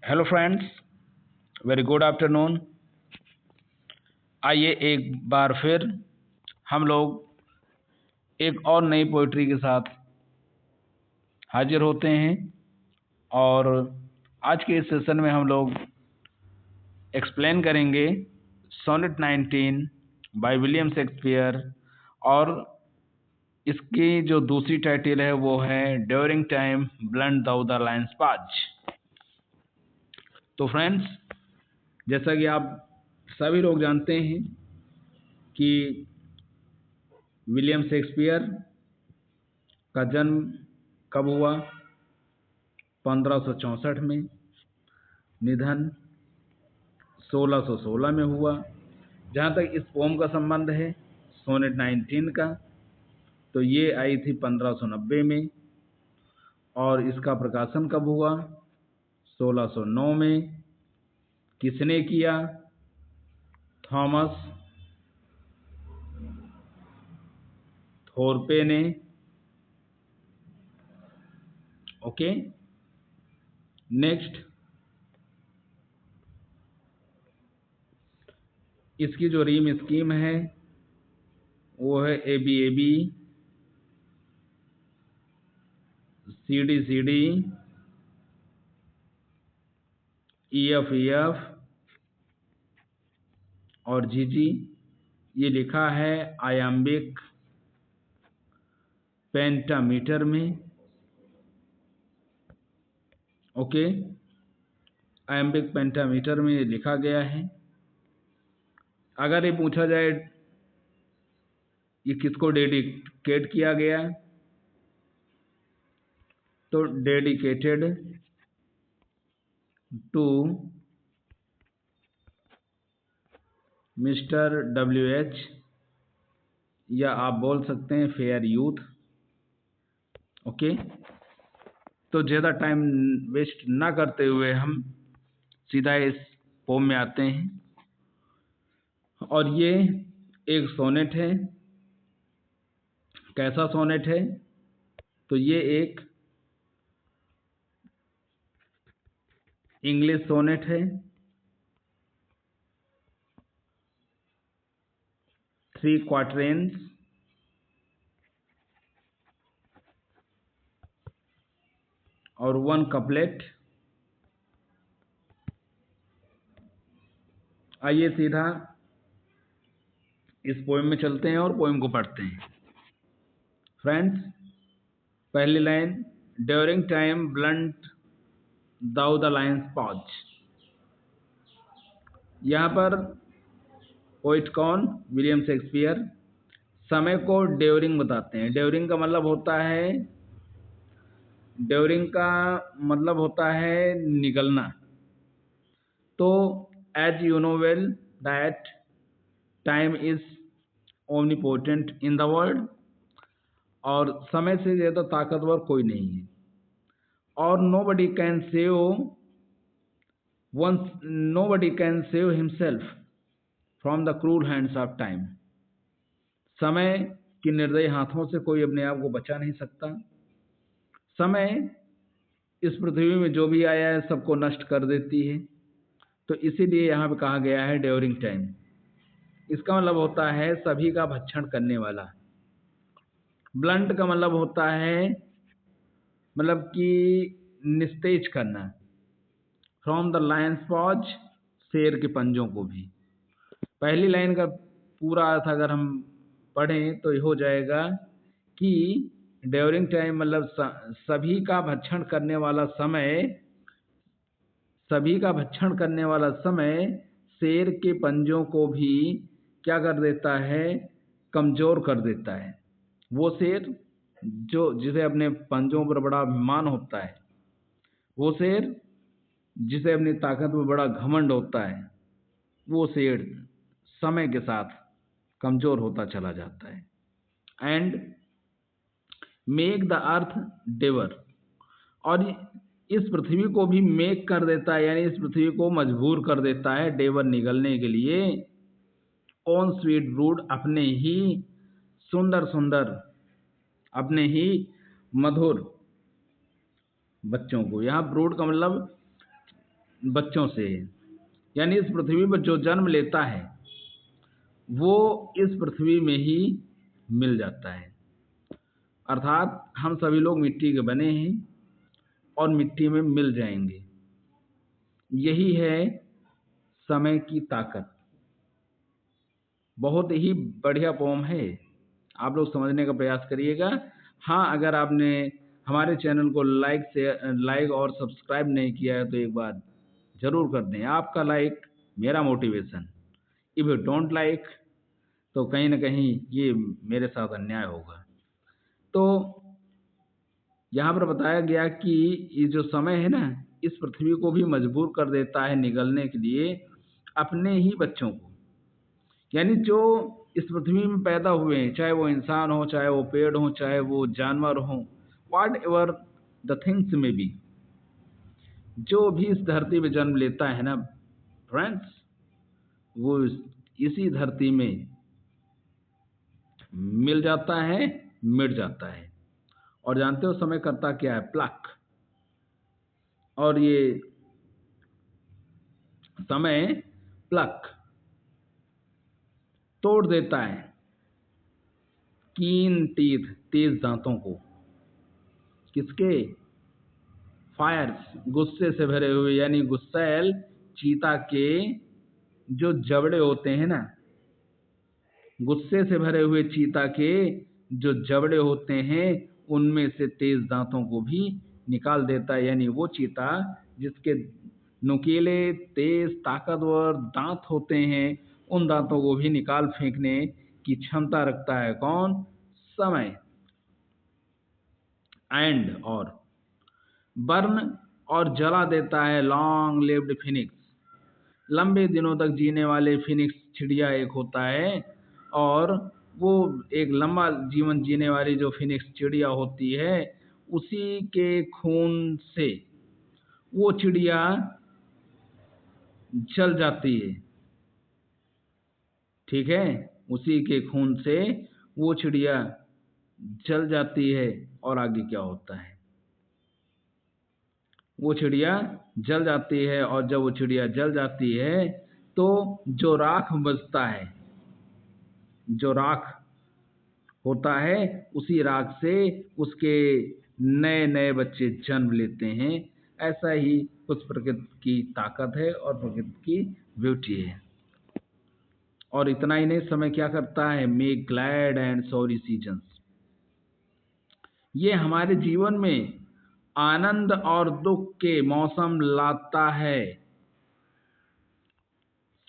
Hello friends, very good afternoon. आइए एक बार फिर हम लोग एक और नई पोइट्री के साथ हाजिर होते हैं और आज के इस सेशन में हम लोग एक्सप्लेन करेंगे सोनेट 19 बाय विलियम शेक्सपियर और इसकी जो दूसरी टाइटल है वो है during time blunt thou the lion's paws. तो फ्रेंड्स, जैसा कि आप सभी लोग जानते हैं कि विलियम शेक्सपियर का जन्म कब हुआ? 1564 में। निधन 1616 में हुआ। जहाँ तक इस पोम का संबंध है सोनेट 19 का, तो ये आई थी 1590 में और इसका प्रकाशन कब हुआ? 1609 में। किसने किया? थॉमस थोरपे ने। ओके, नेक्स्ट, इसकी जो रीम स्कीम है वो है ABAB, CD EF और GG। ये लिखा है आयाम्बिक पेंटामीटर में। ओके, आयाम्बिक पेंटामीटर में ये लिखा गया है। अगर ये पूछा जाए ये किसको डेडिकेट किया गया, तो डेडिकेटेड टू मिस्टर WH, या आप बोल सकते हैं फेयर यूथ। ओके, तो ज़्यादा टाइम वेस्ट ना करते हुए हम सीधा इस पोम में आते हैं और ये एक सोनेट है। कैसा सोनेट है? तो ये एक इंग्लिश सोनेट है। 3 क्वार्टरेंस और 1 कपलेट। आइए सीधा इस पोएम में चलते हैं और पोएम को पढ़ते हैं। फ्रेंड्स, पहली line, during time blunt thou the lion's paws. यहाँ पर पोइट कौन? William Shakespeare. समय को ड्यूरिंग बताते हैं। ड्यूरिंग का मतलब होता है निगलना। तो as you know well that time is omnipotent in the world, और समय से ज़्यादा ताकतवर कोई नहीं है। और nobody can save himself from the cruel hands of time। समय की निर्दयी हाथों से कोई अपने आप को बचा नहीं सकता। समय इस पृथ्वी में जो भी आया है सबको नष्ट कर देती है। तो इसीलिए यहाँ पे कहा गया है ड्यूरिंग टाइम। इसका मतलब होता है सभी का भक्षण करने वाला। ब्लंट का मतलब होता है मतलब कि निस्तेज करना। फ्रॉम द लायंस पॉज, शेर के पंजों को भी। पहली लाइन का पूरा अर्थ अगर हम पढ़ें तो ये हो जाएगा कि ड्यूरिंग टाइम मतलब सभी का भक्षण करने वाला समय शेर के पंजों को भी क्या कर देता है? कमजोर कर देता है। वो शेर जिसे अपने पंजों पर बड़ा अभिमान होता है, वो शेर जिसे अपनी ताकत में बड़ा घमंड होता है, वो शेर समय के साथ कमजोर होता चला जाता है। एंड मेक द अर्थ डेवर, और इस पृथ्वी को भी मेक कर देता है, यानी इस पृथ्वी को मजबूर कर देता है डेवर निगलने के लिए। ऑन स्वीट ब्रूड, अपने ही सुंदर अपने ही मधुर बच्चों को। यहाँ ब्रूड का मतलब बच्चों से, यानी इस पृथ्वी पर जो जन्म लेता है वो इस पृथ्वी में ही मिल जाता है। अर्थात हम सभी लोग मिट्टी के बने हैं और मिट्टी में मिल जाएंगे। यही है समय की ताकत। बहुत ही बढ़िया पोम है, आप लोग समझने का प्रयास करिएगा। हाँ, अगर आपने हमारे चैनल को लाइक और सब्सक्राइब नहीं किया है तो एक बार जरूर कर दें। आपका लाइक मेरा motivation. If you don't like तो कहीं ना कहीं ये मेरे साथ अन्याय होगा। तो यहाँ पर बताया गया कि ये जो समय है ना, इस पृथ्वी को भी मजबूर कर देता है निगलने के लिए अपने ही बच्चों को। यानी जो इस पृथ्वी में पैदा हुए हैं, चाहे वो इंसान हो, चाहे वो पेड़ हो, चाहे वो जानवर हो, व्हाट एवर द थिंग्स में बी, जो भी इस धरती पे जन्म लेता है ना फ्रेंड्स, वो इसी धरती में मिल जाता है, मिट जाता है। और जानते हो समय करता क्या है? प्लक। और ये समय प्लक तोड़ देता है कीन टीथ, तेज दांतों को। किसके? फायर्स, गुस्से से भरे हुए, यानी गुस्सैल चीता के जो जबड़े होते हैं ना, गुस्से से भरे हुए चीता के जो जबड़े होते हैं उनमें से तेज दांतों को भी निकाल देता है। यानी वो चीता जिसके नुकीले तेज ताकतवर दांत होते हैं, उन दांतों को भी निकाल फेंकने की क्षमता रखता है कौन? समय। एंड और बर्न और जला देता है लॉन्ग लिव्ड फिनिक्स। लंबे दिनों तक जीने वाले फिनिक्स चिड़िया एक होता है, और वो एक लंबा जीवन जीने वाली जो फिनिक्स चिड़िया होती है, उसी के खून से वो चिड़िया जल जाती है। ठीक है, उसी के खून से वो चिड़िया जल जाती है। और आगे क्या होता है? वो चिड़िया जल जाती है, और जब वो चिड़िया जल जाती है तो जो राख बचता है, जो राख होता है, उसी राख से उसके नए नए बच्चे जन्म लेते हैं। ऐसा ही कुछ प्रकृति की ताकत है और प्रकृति की ब्यूटी है। और इतना ही नहीं, समय क्या करता है? Make glad and sorry seasons. ये हमारे जीवन में आनंद और दुख के मौसम लाता है।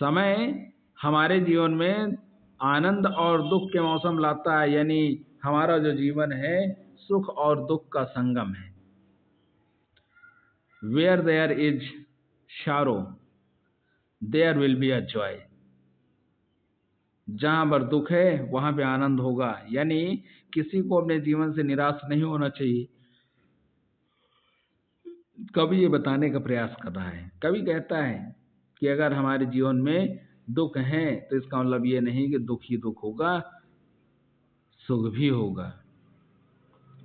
समय हमारे जीवन में आनंद और दुख के मौसम लाता है, यानी हमारा जो जीवन है सुख और दुख का संगम है। Where there is sorrow there will be a joy. जहां पर दुख है वहां पे आनंद होगा। यानी किसी को अपने जीवन से निराश नहीं होना चाहिए। कवि ये बताने का प्रयास कर रहा है। कवि कहता है कि अगर हमारे जीवन में दुख है तो इसका मतलब ये नहीं कि दुख ही दुख होगा, सुख भी होगा।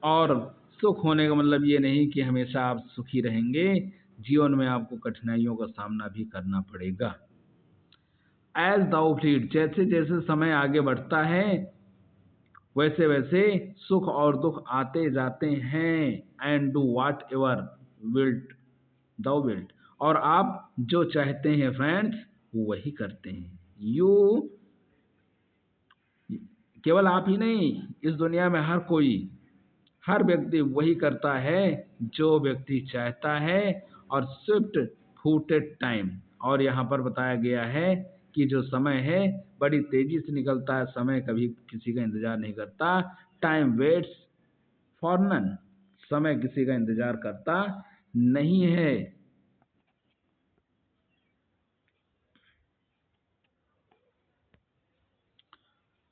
और सुख होने का मतलब ये नहीं कि हमेशा आप सुखी रहेंगे, जीवन में आपको कठिनाइयों का सामना भी करना पड़ेगा। एज दाउ फ्लीड, जैसे जैसे समय आगे बढ़ता है वैसे वैसे सुख और दुख आते जाते हैं। And do what ever wilt thou wilt, और आप जो चाहते हैं फ्रेंड्स वो वही करते हैं। यू, केवल आप ही नहीं, इस दुनिया में हर कोई, हर व्यक्ति वही करता है जो व्यक्ति चाहता है। और स्विफ्ट फूटेड टाइम, और यहाँ पर बताया गया है कि जो समय है बड़ी तेजी से निकलता है। समय कभी किसी का इंतजार नहीं करता। टाइम वेट्स फॉर नन, समय किसी का इंतजार करता नहीं है।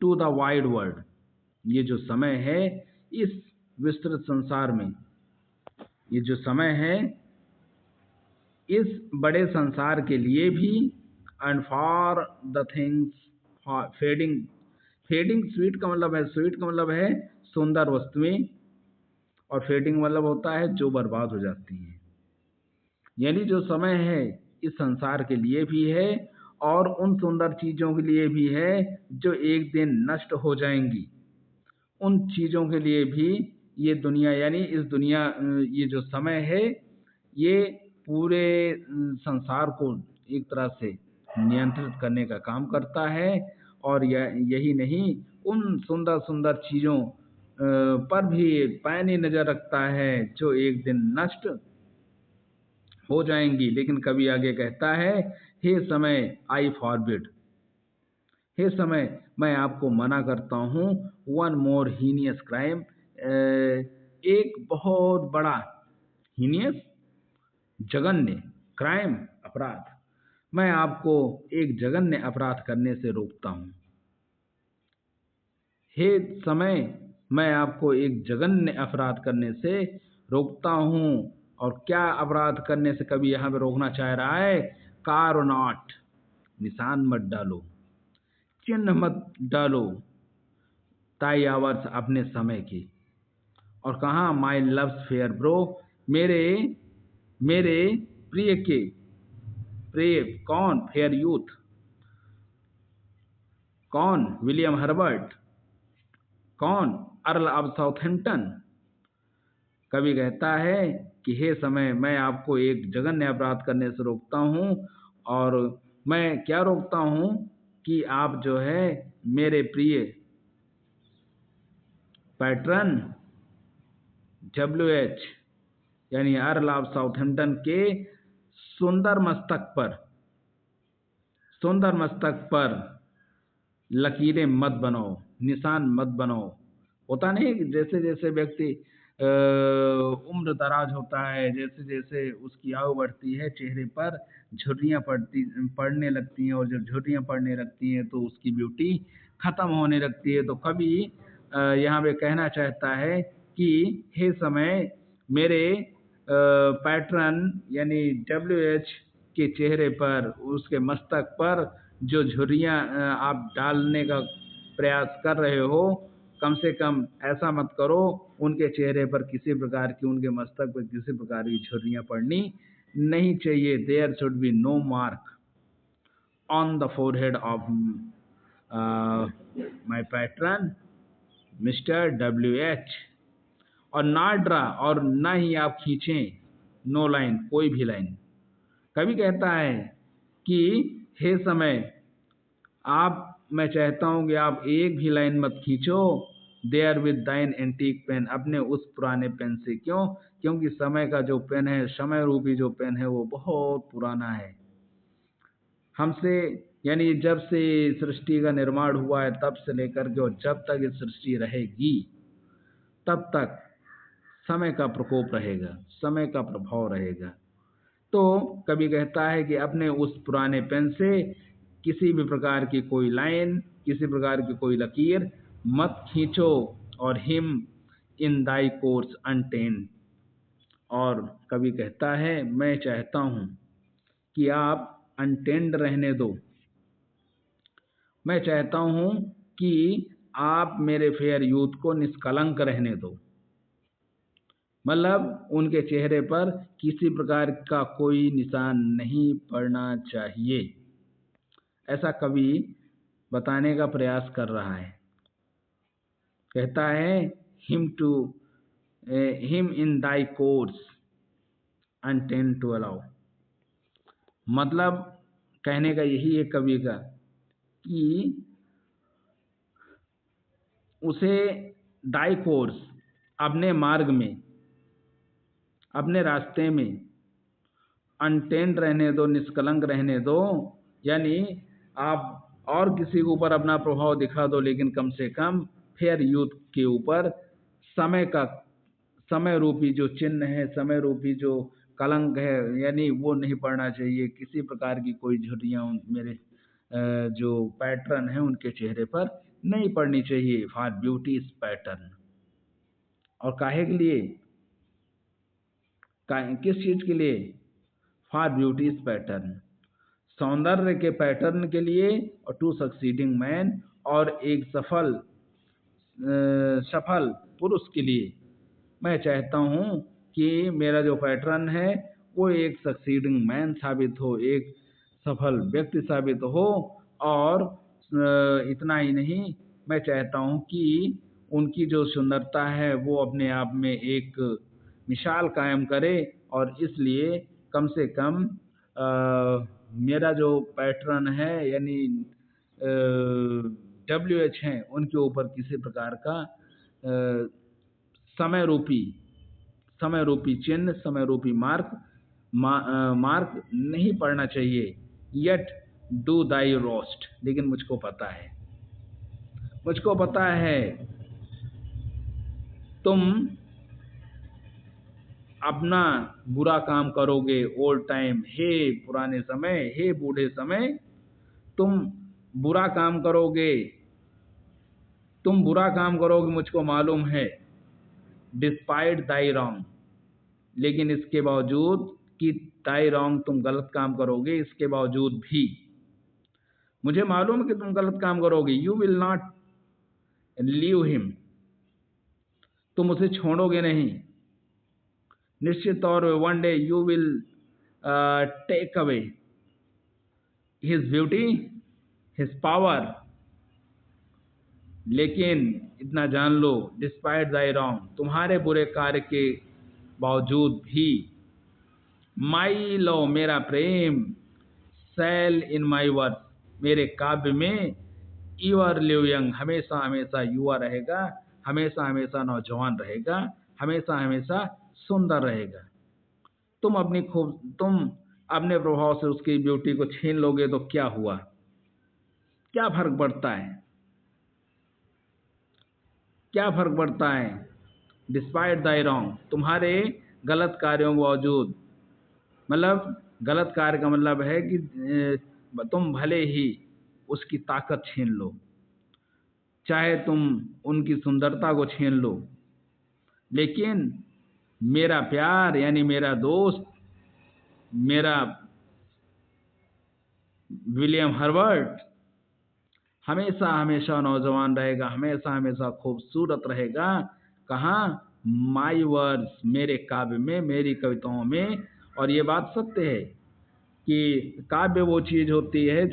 टू द वाइड वर्ल्ड, ये जो समय है इस विस्तृत संसार में, ये जो समय है इस बड़े संसार के लिए भी। And for the things fading, fading sweet का मतलब है, स्वीट का मतलब है सुंदर वस्तुएं, और फेडिंग मतलब होता है जो बर्बाद हो जाती हैं। यानी जो समय है इस संसार के लिए भी है और उन सुंदर चीजों के लिए भी है जो एक दिन नष्ट हो जाएंगी। उन चीजों के लिए भी ये दुनिया यानी इस दुनिया ये जो समय है ये पूरे संसार को एक तरह से नियंत्रित करने का काम करता है। और यही नहीं, उन सुंदर सुंदर चीजों पर भी पैनी नजर रखता है जो एक दिन नष्ट हो जाएंगी। लेकिन कवि आगे कहता है, हे समय आई फॉरबिड, हे समय मैं आपको मना करता हूँ, वन मोर हीनियस क्राइम, एक बहुत बड़ा हीनियस जघन्य क्राइम अपराध, मैं आपको एक जघन्य अपराध करने से रोकता हूँ। हे समय मैं आपको एक जघन्य अपराध करने से रोकता हूँ। और क्या अपराध करने से कभी यहाँ पे रोकना चाह रहा है? कारनाट, निशान मत डालो, चिन्ह मत डालो ताई आवर्स अपने समय की। और कहा माई लव्स फेयर ब्रो, मेरे मेरे प्रिय के प्रिय कौन? फेयर यूथ कौन? विलियम हर्बर्ट कौन? Earl of Southampton. कवि कहता है कि हे समय मैं आपको एक जघन्य अपराध करने से रोकता हूँ। और मैं क्या रोकता हूँ कि आप जो है मेरे प्रिय पैटर्न WH यानी अर्ल ऑफ साउथहैम्पटन के सुंदर मस्तक पर लकीरें मत बनाओ, निशान मत बनाओ। होता नहीं कि जैसे जैसे व्यक्ति उम्र दराज होता है, जैसे जैसे उसकी आयु बढ़ती है, चेहरे पर झुर्रियाँ पड़ने लगती हैं। और जब झुर्रियाँ पड़ने लगती हैं तो उसकी ब्यूटी खत्म होने लगती है। तो कभी यहाँ पे कहना चाहता है कि हे समय मेरे पैटर्न यानी WH के चेहरे पर, उसके मस्तक पर जो झुर्रियाँ आप डालने का प्रयास कर रहे हो, कम से कम ऐसा मत करो उनके चेहरे पर किसी प्रकार की, उनके मस्तक पर किसी प्रकार की झुर्रियाँ पड़नी नहीं चाहिए। There should be no mark on the forehead of my pattern mister WH। और ना ड्रा, और ना ही आप खींचें, नो लाइन, कोई भी लाइन। कवि कहता है कि हे समय मैं चाहता हूं कि आप एक भी लाइन मत खींचो देयर विद दाइन एंटीक पेन, अपने उस पुराने पेन से। क्यों? क्योंकि समय का जो पेन है, समय रूपी जो पेन है, वो बहुत पुराना है। हमसे यानी जब से सृष्टि का निर्माण हुआ है तब से लेकर के और जब तक ये सृष्टि रहेगी तब तक समय का प्रकोप रहेगा, समय का प्रभाव रहेगा। तो कवि कहता है कि अपने उस पुराने पेन से किसी भी प्रकार की कोई लाइन, किसी प्रकार की कोई लकीर मत खींचो। और हिम इन दाई कोर्स अनटेन, और कवि कहता है मैं चाहता हूं कि आप अनटेंड रहने दो, मैं चाहता हूं कि आप मेरे फेयर यूथ को निष्कलंक रहने दो। मतलब उनके चेहरे पर किसी प्रकार का कोई निशान नहीं पड़ना चाहिए, ऐसा कवि बताने का प्रयास कर रहा है। कहता है हिम इन दाई कोर्स अनटेन टू अलाउ। मतलब कहने का यही है कवि का कि उसे दाई कोर्स, अपने मार्ग में, अपने रास्ते में अनटेंड रहने दो, निष्कलंक रहने दो। यानी आप और किसी के ऊपर अपना प्रभाव दिखा दो, लेकिन कम से कम फेयर यूथ के ऊपर समय रूपी जो चिन्ह है, समय रूपी जो कलंक है, यानी वो नहीं पड़ना चाहिए। किसी प्रकार की कोई झुर्रियाँ मेरे जो पैटर्न है उनके चेहरे पर नहीं पड़नी चाहिए। For beauty is pattern. और काहे के लिए, किस चीज के लिए? फॉर ब्यूटी इज पैटर्न, सौंदर्य के पैटर्न के लिए। और टू सक्सीडिंग मैन, और एक सफल पुरुष के लिए मैं चाहता हूं कि मेरा जो पैटर्न है वो एक सक्सीडिंग मैन साबित हो, एक सफल व्यक्ति साबित हो। और इतना ही नहीं, मैं चाहता हूँ कि उनकी जो सुंदरता है वो अपने आप में एक मिसाल कायम करे। और इसलिए कम से कम मेरा जो पैटर्न है यानी WH हैं, उनके ऊपर किसी प्रकार का समय रूपी चिन्ह, समय रूपी मार्क नहीं पड़ना चाहिए। Yet do thy roast. लेकिन मुझको पता है तुम अपना बुरा काम करोगे। ओल्ड टाइम, हे पुराने समय, हे बूढ़े समय, तुम बुरा काम करोगे, मुझको मालूम है। डिस्पाइट दाई रॉन्ग, लेकिन इसके बावजूद कि दाई रॉन्ग, तुम गलत काम करोगे, इसके बावजूद भी मुझे मालूम है कि तुम गलत काम करोगे। You will not leave him, तुम उसे छोड़ोगे नहीं। निश्चित तौर पे one day you will take away his beauty, his power. लेकिन इतना जान लो, डिस्पाइट दाई रॉन्ग, तुम्हारे बुरे कार्य के बावजूद भी, माई लव, मेरा प्रेम, सेल इन माई वर्स, मेरे काव्य में, यूर लिव यंग, हमेशा हमेशा युवा रहेगा, हमेशा हमेशा नौजवान रहेगा, हमेशा हमेशा सुंदर रहेगा। तुम अपने प्रभाव से उसकी ब्यूटी को छीन लोगे तो क्या हुआ? क्या फर्क पड़ता है? डिस्पाइट दाई रॉन्ग, तुम्हारे गलत कार्यों के बावजूद, मतलब गलत कार्य का मतलब है कि तुम भले ही उसकी ताकत छीन लो, चाहे तुम उनकी सुंदरता को छीन लो, लेकिन मेरा प्यार यानी मेरा दोस्त, मेरा विलियम हर्बर्ट हमेशा हमेशा नौजवान रहेगा, हमेशा हमेशा खूबसूरत रहेगा। कहाँ? माई वर्ड्स, मेरे काव्य में, मेरी कविताओं में। और ये बात सत्य है कि काव्य वो चीज होती है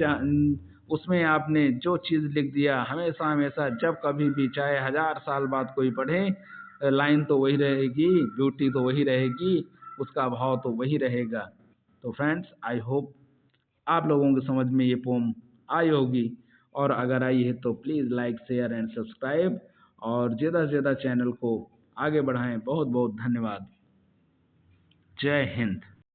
उसमें आपने जो चीज लिख दिया, हमेशा हमेशा जब कभी भी, चाहे 1000 साल बाद कोई पढ़े, लाइन तो वही रहेगी, ब्यूटी तो वही रहेगी, उसका भाव तो वही रहेगा। तो फ्रेंड्स, आई होप आप लोगों की समझ में ये पोम आई होगी। और अगर आई है तो please like, share and subscribe, और ज़्यादा से ज़्यादा चैनल को आगे बढ़ाएं। बहुत बहुत धन्यवाद। जय हिंद।